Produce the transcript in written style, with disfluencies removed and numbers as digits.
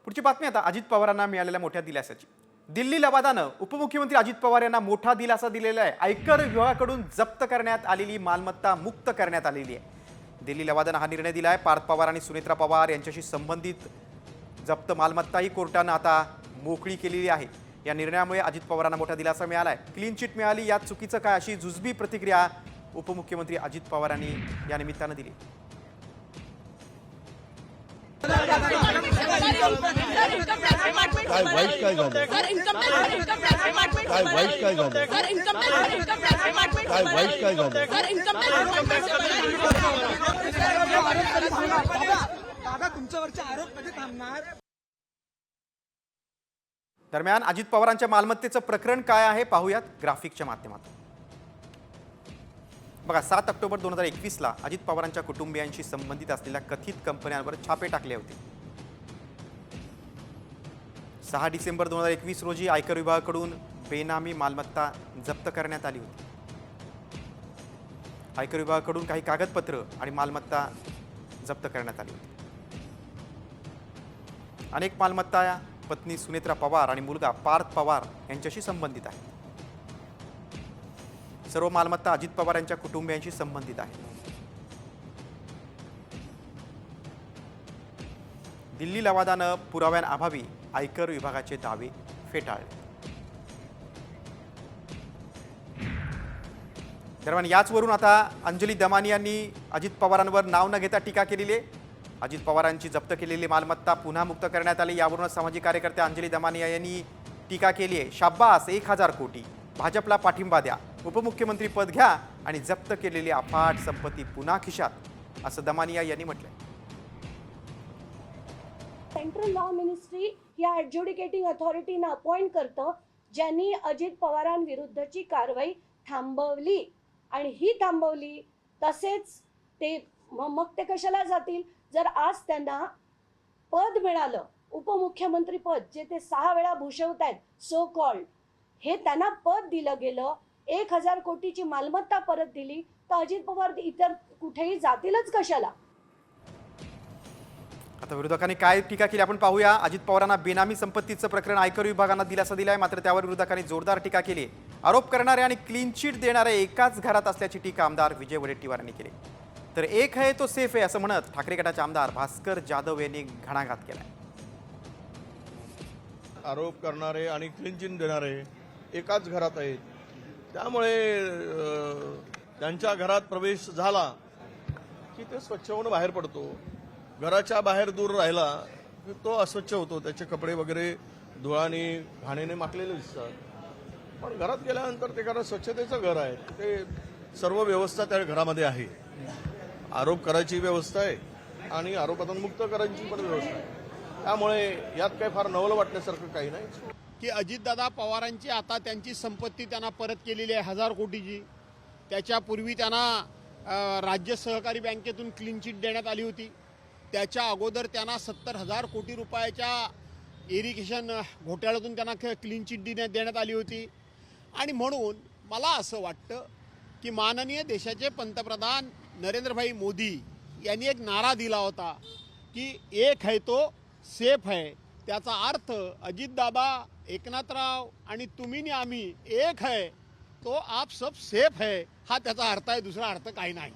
पुढची बातमी आता अजित पवारांना मिळालेल्या मोठ्या दिलासाची। दिल्ली लवादानं उपमुख्यमंत्री अजित पवार यांना मोठा दिलासा दिलेला आहे। आयकर विभागाकडून जप्त करण्यात आलेली मालमत्ता मुक्त करण्यात आलेली आहे। दिल्ली लवादानं हा निर्णय दिलाय। पार्थ पवार आणि सुनेत्रा पवार यांच्याशी संबंधित जप्त मालमत्ताही कोर्टानं आता मोकळी केलेली आहे। या निर्णयामुळे अजित पवारांना मोठा दिलासा मिळालाय। क्लीन चिट मिळाली, यात चुकीचं काय अशी जुजबी प्रतिक्रिया उपमुख्यमंत्री अजित पवारांनी या निमित्तानं दिली। काय वाईट काय झालं? काय वाईट काय झालं? काय वाईट काय झालं? दादा तुमच्यावरचे आरोप कधी थांबणार? दरम्यान अजित पवारांच्या मालमत्तेचं प्रकरण काय आहे पाहूयात ग्राफिकच्या माध्यमातून। बघा, 7 ऑक्टोबर 2021 ला अजित पवारांच्या कुटुंबियांशी संबंधित असलेल्या कथित कंपन्यांवर छापे टाकले होते। 6 डिसेंबर 2021 रोजी आयकर विभागाकडून बेनामी मालमत्ता जप्त करण्यात आली होती। आयकर विभागाकडून काही कागदपत्र आणि मालमत्ता जप्त करण्यात आली होती। अनेक मालमत्ता या पत्नी सुनेत्रा पवार आणि मुलगा पार्थ पवार यांच्याशी संबंधित आहे। सर्व मालमत्ता अजित पवार यांच्या कुटुंबियांशी संबंधित आहे। दिल्ली लवादानं पुराव्यांअभावी आयकर विभागाचे दावे फेटाळले। दरम्यान याचवरून आता अंजली दमानी यांनी अजित पवारांवर नाव न घेता टीका केलेली आहे। अजित पवारांची जप्त केलेली मालमत्ता पुन्हा मुक्त करण्यात आली, यावरूनच सामाजिक कार्यकर्त्या अंजली दमानी यांनी टीका केली आहे। शाब्बास, 1000 कोटी, भाजपला पाठिंबा द्या, उपमुख्यमंत्री पद घ्या आणि जप्त केलेली अफाट संपत्ती पुन्हा खिशात, असं दमानिया यांनी म्हटलंय। सेंट्रल लॉ मिनिस्ट्री या ॲडज्युडिकेटिंग अथॉरिटीना अपॉइंट करतं, ज्यांनी अजित पवारांविरुद्धची कारवाई थांबवली आणि ही थांबवली। तसेच ते मग ते कशाला जातील जर आज त्यांना पद मिळालं, उपमुख्यमंत्री पद, जे ते 6 वेळा भूषवत आहेत सो कॉल्ड, हे त्यांना पद दिलं गेलं, 1000 कोटीची मालमत्ता परत दिली, तर अजित पवार इतर कुठेही जातीलच कशाला? आता विरोधकांनी काय टीका केली आपण पाहूया। अजित पवारांना बेनामी संपत्तीचं प्रकरण आयकर विभागानं दिलासा दिलाय, मात्र त्यावर विरोधकांनी जोरदार टीका केली। आरोप करणारे आणि क्लीन चिट देणारे एकाच घरात असल्याची टीका आमदार विजय वडेट्टीवार यांनी केली। तर एक है तो सेफ आहे असं म्हणत ठाकरे गटाचे आमदार भास्कर जाधव यांनी घणाघात केलाय। आरोप करणारे आणि क्लीन चिट देणारे एकाच घरात आहेत, त्यामुळे त्यांच्या घरात प्रवेश झाला की ते स्वच्छ होऊन बाहेर पडतो। घराच्या बाहेर दूर राहिला की तो अस्वच्छ होतो, त्याचे कपडे वगैरे धुळाने घाणीने माखलेले दिसतात। पण घरात गेल्यानंतर ते घर स्वच्छतेचं घर आहे, ते सर्व व्यवस्था त्या घरामध्ये आहे। आरोप करायची व्यवस्था आहे आणि आरोपातून मुक्त करायची पण व्यवस्था आहे, त्यामुळे यात काही फार नवल वाटण्यासारखं काही नाही की अजितदादा पवारांची आता त्यांची संपत्ती त्यांना परत केलेली आहे 1000 कोटीची। त्याच्यापूर्वी त्यांना राज्य सहकारी बँकेतून क्लीन चिट देण्यात आली होती। त्याच्या अगोदर त्यांना 70,000 कोटी रुपयाच्या इरिगेशन घोटाळ्यातून त्यांना क्लीन चिट देण्यात आली होती। आणि म्हणून मला असं वाटतं की माननीय देशाचे पंतप्रधान नरेंद्रभाई मोदी यांनी एक नारा दिला होता की एक है तो सेफ है। त्याचा अर्थ अजितदादा, एकनाथराव आणि तुम्ही आणि आम्ही एक है तो आप सब सेफ है, हा त्याचा अर्थ आहे, दुसरा अर्थ काही नाही।